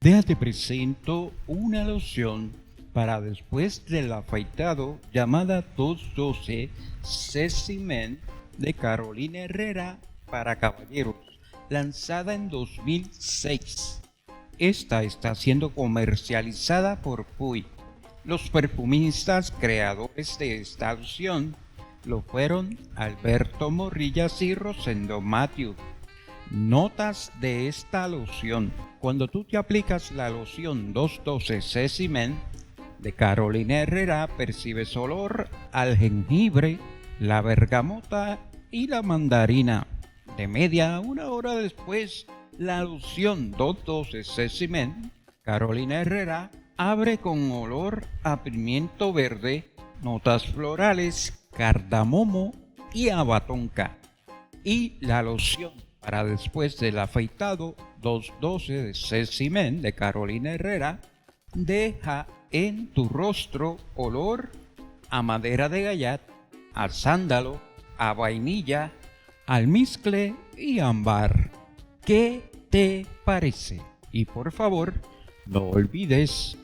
Déjate presento una loción para después del afeitado llamada 212 Sexy Men de Carolina Herrera para caballeros, lanzada en 2006. Esta está siendo comercializada por Puig. Los perfumistas creadores de esta loción lo fueron Alberto Morillas y Rosendo Matthew. Notas de esta loción. Cuando tú te aplicas la loción 212 Sexy Men de Carolina Herrera, percibes olor al jengibre, la bergamota y la mandarina. De media a una hora después, la loción 212 Sexy Men Carolina Herrera abre con olor a pimiento verde, notas florales, cardamomo y abatonca. Y la loción para después del afeitado 212 de Sexy Men de Carolina Herrera deja en tu rostro olor a madera de gallad, a sándalo, a vainilla, almizcle y ámbar. ¿Qué te parece? Y por favor, no olvides